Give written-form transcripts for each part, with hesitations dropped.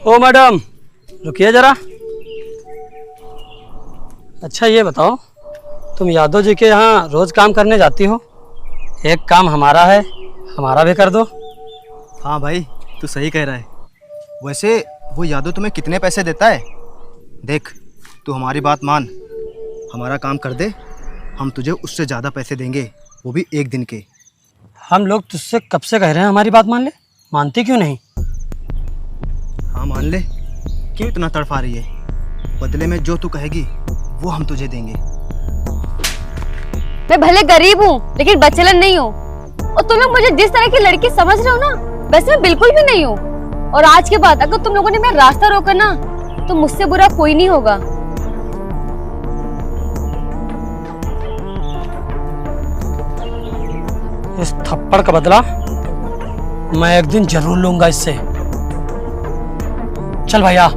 ओ madam, रुकिए जरा। अच्छा ये बताओ, तुम यादव जी के यहाँ रोज काम करने जाती हो? एक काम हमारा है, हमारा भी कर दो। हाँ भाई, तू सही कह रहा है। वैसे वो यादव तुम्हें कितने पैसे देता है? देख, तू हमारी बात मान, हमारा काम कर दे, हम तुझे उससे ज़्यादा पैसे देंगे, वो भी एक दिन के। हम लोग तुझसे कब से कह रहे हैं हमारी बात मान ले, मानती क्यों नहीं? हाँ मान ले, क्यों इतना तड़फा रही है? बदले में जो तू कहेगी वो हम तुझे देंगे। मैं भले गरीब हूँ लेकिन बचलन नहीं हूँ, और तुम लोग मुझे जिस तरह की लड़की समझ रहे हो ना, वैसे मैं बिल्कुल भी नहीं हूँ। और आज के बाद अगर तुम लोगों ने मेरा रास्ता रोका ना, तो मुझसे बुरा कोई नहीं होगा। इस थप्पड़ का बदला मैं एक दिन जरूर लूंगा इससे। चल भैया।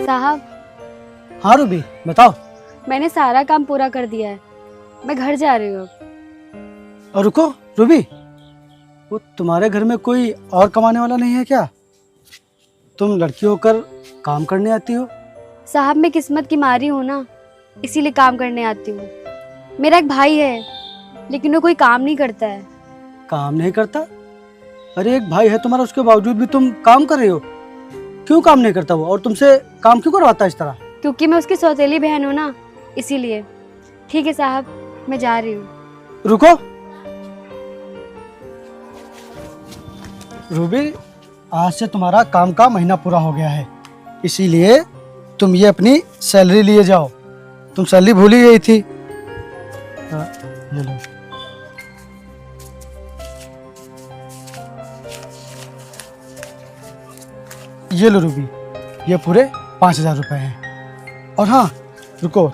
साहब, हाँ रूबी बताओ। मैंने सारा काम पूरा कर दिया है, मैं घर जा रही हूँ। और रुको रूबी, वो तुम्हारे घर में कोई और कमाने वाला नहीं है क्या? तुम लड़की होकर काम करने आती हो? साहब, मैं किस्मत की मारी हूँ ना, इसीलिए काम करने आती हूँ। मेरा एक भाई है, लेकिन वो कोई काम नहीं करता है। काम नहीं करता? अरे एक भाई है तुम्हारा, उसके बावजूद भी तुम काम कर रहे हो। क्यों काम नहीं करता वो, और तुमसे काम क्यों करवाता है इस तरह? क्योंकि मैं उसकी सौतेली बहन हूँ ना, इसीलिए। ठीक है साहब, मैं जा रही हूँ। रुको रूबी, आज से तुम्हारा काम का महीना पूरा हो गया है, इसीलिए तुम ये अपनी सैलरी लिए जाओ। तुम सैलरी भूल ही गई थी। ये लो। ये लो रूबी, ये पूरे 5,000 रुपये हैं। और हाँ रुको,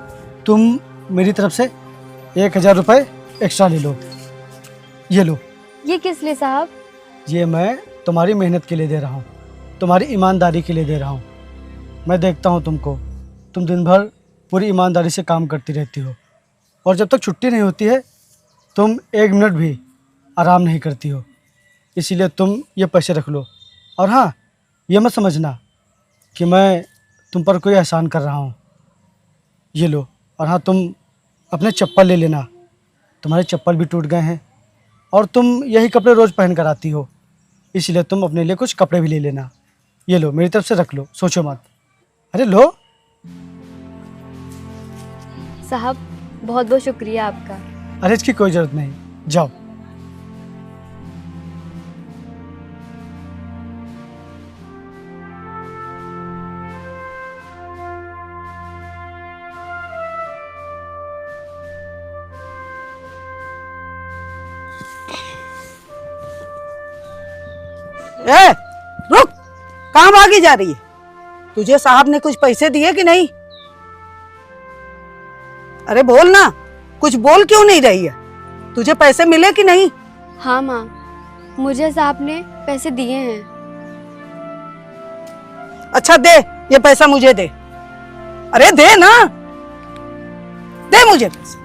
तुम मेरी तरफ से 1,000 रुपये एक्स्ट्रा ले लो। ये लो। ये किस लिए साहब? ये मैं तुम्हारी मेहनत के लिए दे रहा हूँ, तुम्हारी ईमानदारी के लिए दे रहा हूँ। मैं देखता हूँ तुमको, तुम दिन भर पूरी ईमानदारी से काम करती रहती हो, और जब तक छुट्टी नहीं होती है तुम 1 मिनट भी आराम नहीं करती हो। इसीलिए तुम ये पैसे रख लो। और हाँ, ये मत समझना कि मैं तुम पर कोई एहसान कर रहा हूँ। ये लो। और हाँ, तुम अपने चप्पल ले लेना, तुम्हारे चप्पल भी टूट गए हैं, और तुम यही कपड़े रोज़ पहन कर आती हो, इसलिए तुम अपने लिए कुछ कपड़े भी ले लेना। ये लो, मेरी तरफ से रख लो, सोचो मत। अरे लो। साहब, बहुत बहुत शुक्रिया आपका। अरे इसकी कोई ज़रूरत नहीं, जाओ। ए, रुक, कहाँ भागी जा रही है? तुझे साहब ने कुछ पैसे दिए कि नहीं? अरे बोल ना, कुछ बोल क्यों नहीं रही है? तुझे पैसे मिले कि नहीं? हाँ माँ, मुझे साहब ने पैसे दिए हैं। अच्छा दे, ये पैसा मुझे दे। अरे दे ना, दे मुझे पैसे।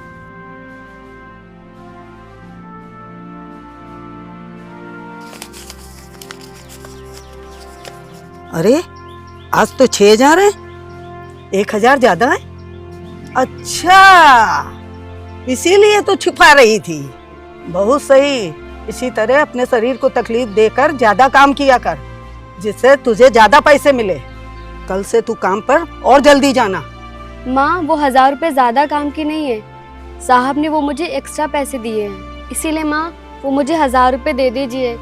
अरे आज तो 6,000 है, 1,000 ज्यादा है। अच्छा, इसीलिए तो छुपा रही थी। बहुत सही, इसी तरह अपने शरीर को तकलीफ देकर ज्यादा काम किया कर, जिससे तुझे ज्यादा पैसे मिले। कल से तू काम पर और जल्दी जाना। माँ, वो 1,000 रुपए ज्यादा काम की नहीं है, साहब ने वो मुझे एक्स्ट्रा पैसे दिए हैं, इसीलिए माँ वो मुझे 1,000 रुपए दे दीजिए।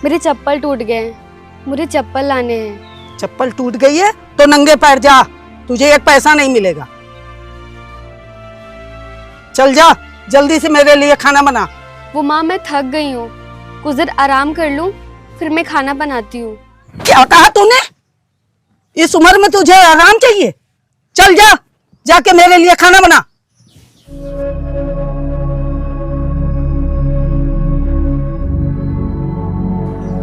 मेरे चप्पल टूट गए हैं, मुझे चप्पल लाने हैं। चप्पल टूट गई है तो नंगे पैर जा, तुझे एक पैसा नहीं मिलेगा। चल जा, जल्दी से मेरे लिए खाना बना। वो माँ मैं थक गई हूँ, कुछ देर आराम कर लूँ, फिर मैं खाना बनाती हूँ। क्या कहा तूने? इस उम्र में तुझे आराम चाहिए? चल जा, जाके मेरे लिए खाना बना।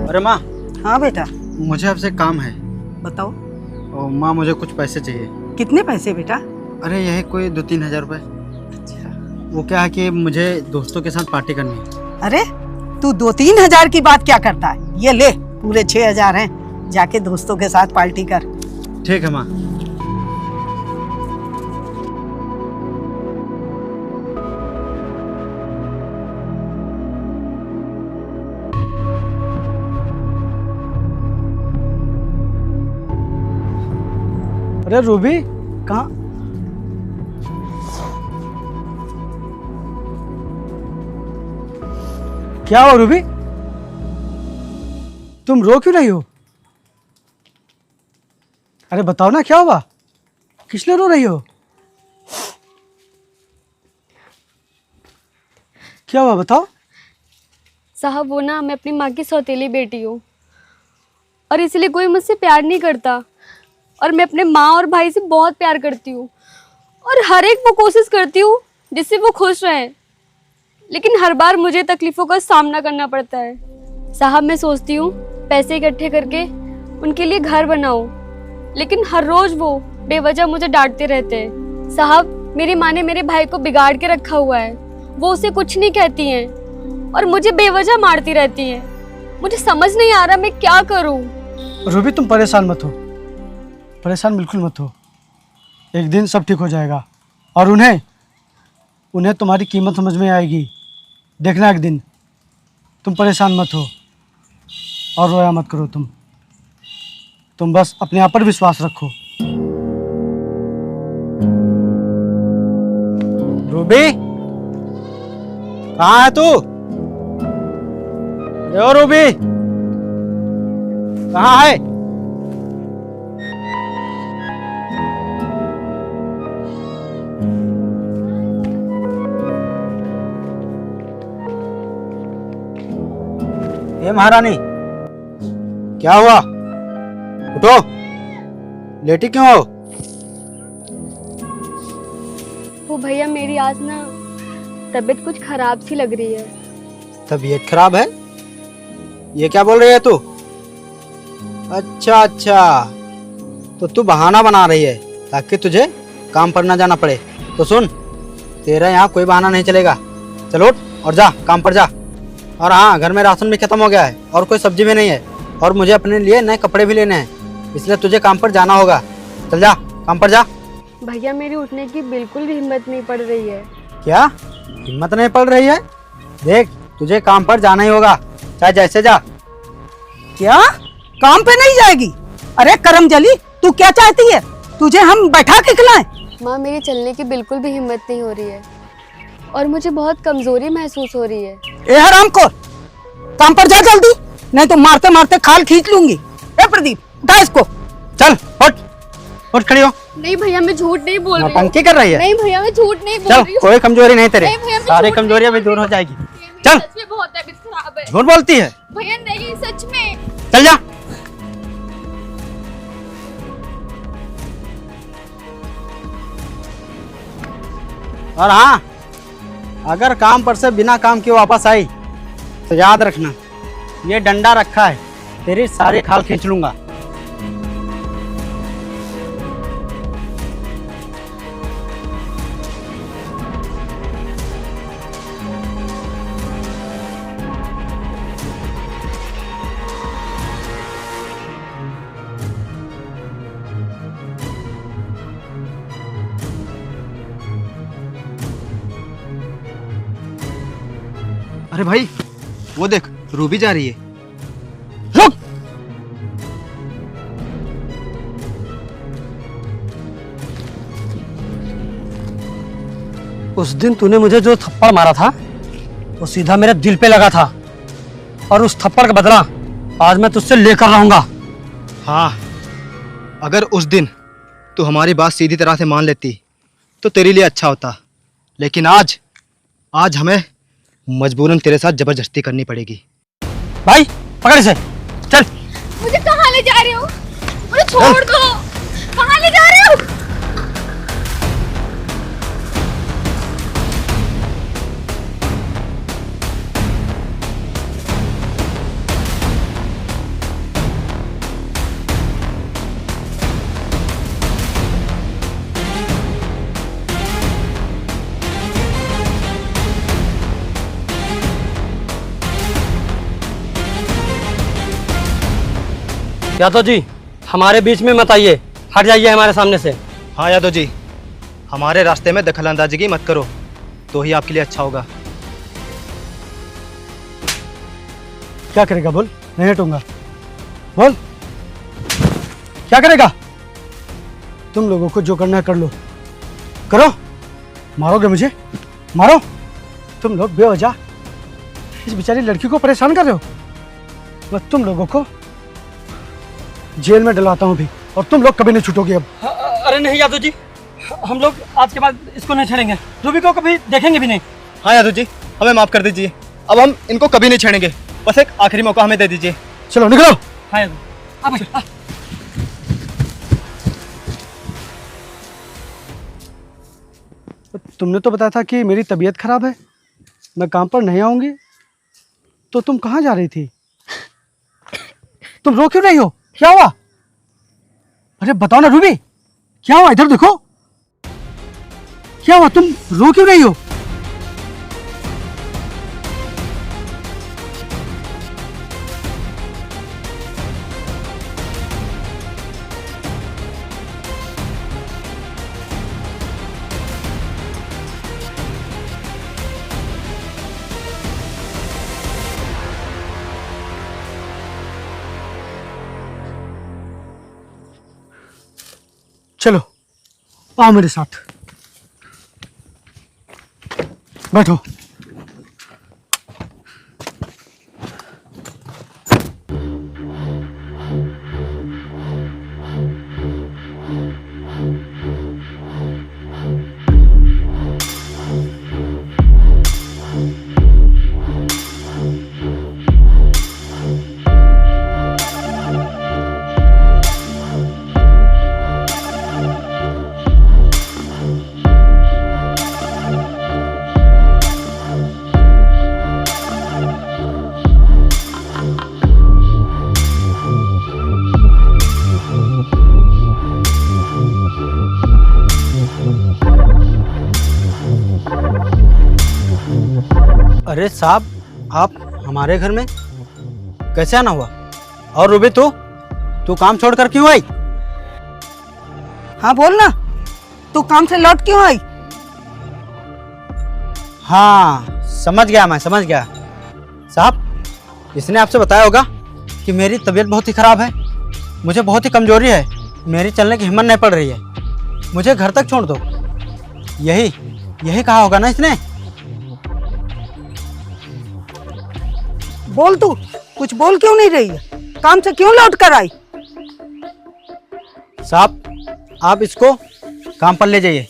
अरे माँ, हाँ बेटा, मुझे आपसे काम है। बताओ। और माँ, मुझे कुछ पैसे चाहिए। कितने पैसे बेटा? अरे यही कोई 2-3 हज़ार रुपये। अच्छा। वो क्या है कि मुझे दोस्तों के साथ पार्टी करनी है। अरे तू 2-3 हजार की बात क्या करता है? ये ले, पूरे 6 हजार हैं, जाके दोस्तों के साथ पार्टी कर। ठीक है माँ। अरे रूबी, कहाँ? क्या हुआ रूबी? तुम रो क्यों रही हो? अरे बताओ ना, क्या हुआ? किस लिए रो रही हो? क्या हुआ, बताओ। साहब वो ना, मैं अपनी माँ की सौतेली बेटी हूँ और इसलिए कोई मुझसे प्यार नहीं करता, और मैं अपने माँ और भाई से बहुत प्यार करती हूँ और हर एक वो कोशिश करती हूँ जिससे वो खुश रहें, लेकिन हर बार मुझे तकलीफ़ों का सामना करना पड़ता है। साहब मैं सोचती हूँ पैसे इकट्ठे करके उनके लिए घर बनाऊँ, लेकिन हर रोज़ वो बेवजह मुझे डांटते रहते हैं। साहब मेरी माँ ने मेरे भाई को बिगाड़ के रखा हुआ है, वो उसे कुछ नहीं कहती हैं और मुझे बेवजह मारती रहती हैं। मुझे समझ नहीं आ रहा मैं क्या करूँ। रूबी तुम परेशान मत हो, परेशान बिल्कुल मत हो। एक दिन सब ठीक हो जाएगा और उन्हें तुम्हारी कीमत समझ में आएगी। देखना एक दिन। तुम परेशान मत हो और रोया मत करो। तुम बस अपने आप पर विश्वास रखो। रूबी, कहाँ है तू? ओ रूबी, कहाँ है? ए महारानी, क्या हुआ? उठो, लेटी क्यों हो? वो भैया मेरी आज ना तबीयत कुछ खराब सी लग रही है। तबीयत खराब है? ये क्या बोल रही है तू? अच्छा अच्छा, तो तू बहाना बना रही है ताकि तुझे काम पर ना जाना पड़े। तो सुन, तेरा यहाँ कोई बहाना नहीं चलेगा। चलो उठ और जा, काम पर जा। और हाँ, घर में राशन भी खत्म हो गया है और कोई सब्जी भी नहीं है, और मुझे अपने लिए नए कपड़े भी लेने हैं, इसलिए तुझे काम पर जाना होगा। चल जा, काम पर जा। भैया मेरी उठने की बिल्कुल भी हिम्मत नहीं पड़ रही है। क्या हिम्मत नहीं पड़ रही है? देख, तुझे काम पर जाना ही होगा, चाहे जैसे जा। क्या काम पे नहीं जाएगी? अरे करमजली, तू क्या चाहती है? तुझे हम बैठा के खिलाएं? माँ मेरी चलने की बिल्कुल भी हिम्मत नहीं हो रही है और मुझे बहुत कमजोरी महसूस हो रही है। ए हरामखोर, काम पर जा जल्दी, नहीं तो मारते मारते खाल खींच लूंगी। ए प्रदीप, उठा इसको। चल उठ, उठ खड़ी हो। नहीं भैया मैं झूठ नहीं बोल रही हूँ। नौटंकी कर रही है? नहीं भैया मैं झूठ नहीं बोल चल, रही हूँ। कोई कमजोरी नहीं तेरे, नहीं भैया, मैं सारी झूठ कमजोरियां भी नहीं दूर हो बोल जाएगी। रही। चल, सच में बहुत तबीयत खराब है। झूठ बोलती है? भैया नहीं, सच में। चल जा। और हाँ, अगर काम पर से बिना काम के वापस आई तो याद रखना, ये डंडा रखा है, तेरी सारी खाल खींच लूंगा। अरे भाई, वो देख, रूबी जा रही है। रुक! उस दिन तूने मुझे जो थप्पड़ मारा था वो सीधा मेरे दिल पे लगा था, और उस थप्पड़ का बदला आज मैं तुझसे लेकर रहूंगा। हाँ, अगर उस दिन तू हमारी बात सीधी तरह से मान लेती तो तेरे लिए अच्छा होता, लेकिन आज आज हमें मजबूरन तेरे साथ जबरदस्ती करनी पड़ेगी। भाई पकड़ इसे, चल। मुझे कहाँ ले जा रहे हो? मुझे छोड़ दो। कहाँ ले जा रहे हो? यादव जी, हमारे बीच में मत आइए, हट जाइए हमारे सामने से। हाँ यादव जी, हमारे रास्ते में दखल अंदाजी मत करो, तो ही आपके लिए अच्छा होगा। क्या करेगा बोल? नहीं हटूंगा, बोल क्या करेगा? तुम लोगों को जो करना है कर लो, करो। मारोगे मुझे? मारो। तुम लोग बेवजह इस बेचारी लड़की को परेशान कर रहे हो। मैं तुम लोगों को जेल में डलवाता हूँ भी, और तुम लोग कभी नहीं छूटोगे अब। अरे नहीं यादव जी, हम लोग आज के बाद इसको नहीं छेड़ेंगे, रूबी को कभी देखेंगे भी नहीं। हाँ यादव जी, हमें माफ़ कर दीजिए, अब हम इनको कभी नहीं छेड़ेंगे, बस एक आखिरी मौका हमें दे दीजिए। चलो निकलो। हाँ यादव, आ भाई, आ। तुमने तो बताया था कि मेरी तबीयत खराब है, मैं काम पर नहीं आऊंगी, तो तुम कहाँ जा रही थी? तुम रो क्यों रही हो? क्या हुआ? अरे बताओ ना रूबी, क्या हुआ? इधर देखो, क्या हुआ? तुम रो क्यों रही हो? चलो आओ मेरे साथ, बैठो। अरे साहब, आप हमारे घर में कैसे आना हुआ? और रूबी तू काम छोड़कर क्यों आई? हाँ बोल ना, तू काम से लौट क्यों आई? हाँ समझ गया, मैं समझ गया। साहब, इसने आपसे बताया होगा कि मेरी तबीयत बहुत ही खराब है, मुझे बहुत ही कमजोरी है, मेरी चलने की हिम्मत नहीं पड़ रही है, मुझे घर तक छोड़ दो, यही कहा होगा ना इसने? बोल, तू कुछ बोल क्यों नहीं रही है? काम से क्यों लौट कर आई? साहब, आप इसको काम पर ले जाइए,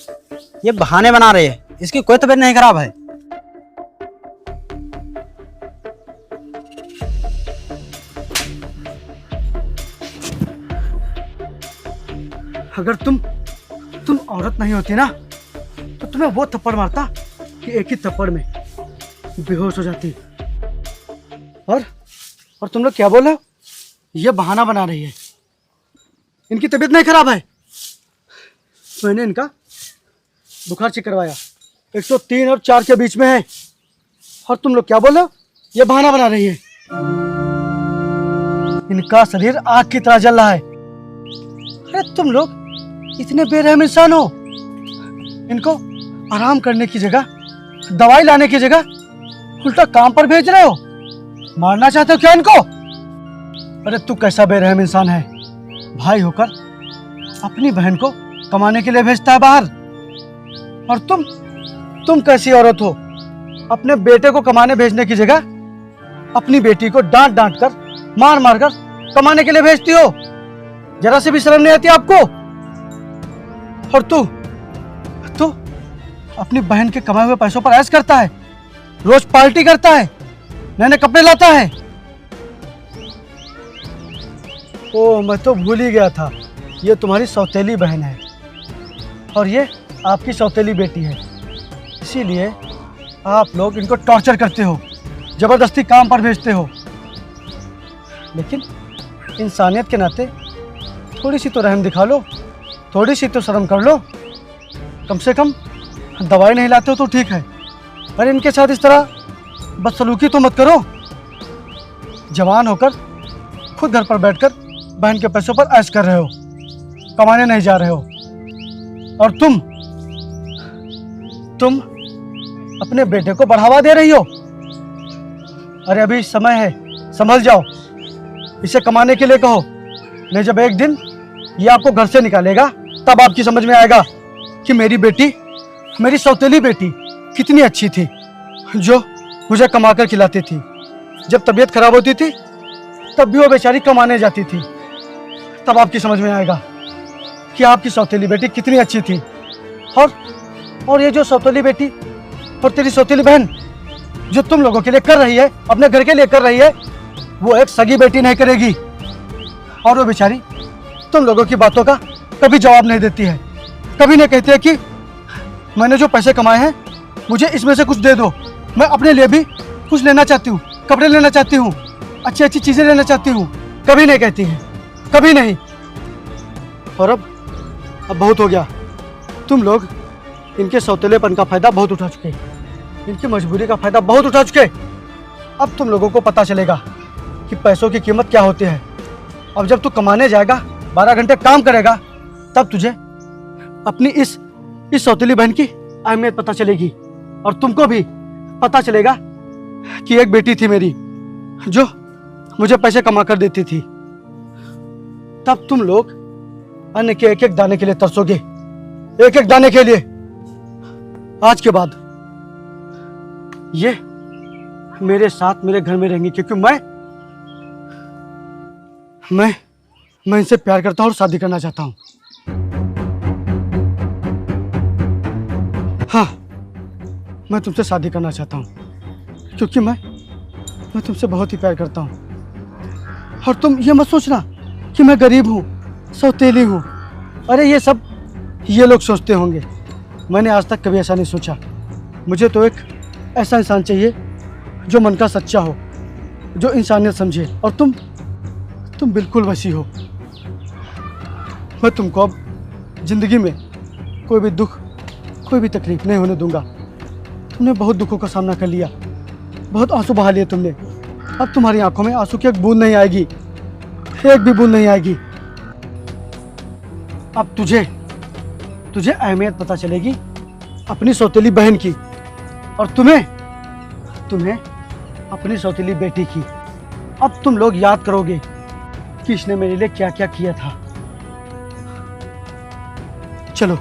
ये बहाने बना रही है, इसकी कोई तबीयत नहीं खराब है। अगर तुम औरत नहीं होती ना, तो तुम्हें वो थप्पड़ मारता कि एक ही थप्पड़ में बेहोश हो जाती। और तुम लोग क्या बोल रहे हो? ये बहाना बना रही है, इनकी तबीयत नहीं खराब है। मैंने इनका बुखार चेक करवाया, 103 और 4 के बीच में है, और तुम लोग क्या बोल रहे हो? ये बहाना बना रही है। इनका शरीर आग की तरह जल रहा है। अरे तुम लोग इतने बेरहम इंसान हो, इनको आराम करने की जगह, दवाई लाने की जगह उल्टा काम पर भेज रहे हो। मारना चाहते हो क्या इनको? अरे तू कैसा बेरहम इंसान है, भाई होकर अपनी बहन को कमाने के लिए भेजता है बाहर, और तुम कैसी औरत हो, अपने बेटे को कमाने भेजने की जगह अपनी बेटी को डांट डांट कर, मार मार कर कमाने के लिए भेजती हो। जरा से भी शर्म नहीं आती आपको? और तू अपनी बहन के कमाए हुए पैसों पर ऐश करता है, रोज पार्टी करता है, नए नए कपड़े लाता है। ओ, मैं तो भूल ही गया था, ये तुम्हारी सौतेली बहन है और ये आपकी सौतेली बेटी है। इसीलिए आप लोग इनको टॉर्चर करते हो, जबरदस्ती काम पर भेजते हो। लेकिन इंसानियत के नाते थोड़ी सी तो रहम दिखा लो, थोड़ी सी तो शर्म कर लो। कम से कम दवाई नहीं लाते हो तो ठीक है, पर इनके साथ इस तरह बदसलूकी तो मत करो। जवान होकर खुद घर पर बैठकर बहन के पैसों पर ऐश कर रहे हो, कमाने नहीं जा रहे हो। और तुम अपने बेटे को बढ़ावा दे रही हो। अरे अभी समय है, संभल जाओ, इसे कमाने के लिए कहो, नहीं जब एक दिन ये आपको घर से निकालेगा तब आपकी समझ में आएगा कि मेरी बेटी, मेरी सौतेली बेटी कितनी अच्छी थी, जो मुझे कमा कर खिलाती थी। जब तबीयत खराब होती थी तब भी वो बेचारी कमाने जाती थी। तब आपकी समझ में आएगा कि आपकी सौतेली बेटी कितनी अच्छी थी। और ये जो सौतेली बेटी और तेरी सौतेली बहन जो तुम लोगों के लिए कर रही है, अपने घर के लिए कर रही है, वो एक सगी बेटी नहीं करेगी। और वो बेचारी तुम लोगों की बातों का कभी जवाब नहीं देती है, कभी नहीं कहती है कि मैंने जो पैसे कमाए हैं मुझे इसमें से कुछ दे दो, मैं अपने लिए भी कुछ लेना चाहती हूँ, कपड़े लेना चाहती हूँ, अच्छी अच्छी चीज़ें लेना चाहती हूँ। कभी नहीं कहती है, कभी नहीं। और अब बहुत हो गया, तुम लोग इनके सौतेलेपन का फ़ायदा बहुत उठा चुके, इनकी मजबूरी का फ़ायदा बहुत उठा चुके। अब तुम लोगों को पता चलेगा कि पैसों की कीमत क्या होती है। अब जब तू कमाने जाएगा, 12 घंटे काम करेगा, तब तुझे अपनी इस सौतेली बहन की अहमियत पता चलेगी। और तुमको भी पता चलेगा कि एक बेटी थी मेरी जो मुझे पैसे कमा कर देती थी। तब तुम लोग अन्न के एक एक दाने के लिए तरसोगे, एक एक दाने के लिए। आज के बाद ये मेरे साथ मेरे घर में रहेंगी, क्योंकि मैं इनसे प्यार करता हूँ और शादी करना चाहता हूँ। हाँ, मैं तुमसे शादी करना चाहता हूँ, क्योंकि मैं तुमसे बहुत ही प्यार करता हूँ। और तुम ये मत सोचना कि मैं गरीब हूँ, सौतेली हूँ। अरे ये सब ये लोग सोचते होंगे, मैंने आज तक कभी ऐसा नहीं सोचा। मुझे तो एक ऐसा इंसान चाहिए जो मन का सच्चा हो, जो इंसानियत समझे। और तुम बिल्कुल वैसी हो। मैं तुमको अब ज़िंदगी में कोई भी दुख, कोई भी तकलीफ नहीं होने दूंगा। तुमने बहुत दुखों का सामना कर लिया, बहुत आंसू बहा लिए तुमने। अब तुम्हारी आंखों में आंसू की एक बूंद नहीं आएगी, एक भी बूंद नहीं आएगी। अब तुझे अहमियत पता चलेगी अपनी सौतेली बहन की, और तुम्हें अपनी सौतेली बेटी की। अब तुम लोग याद करोगे कि इसने मेरे लिए क्या क्या किया था। चलो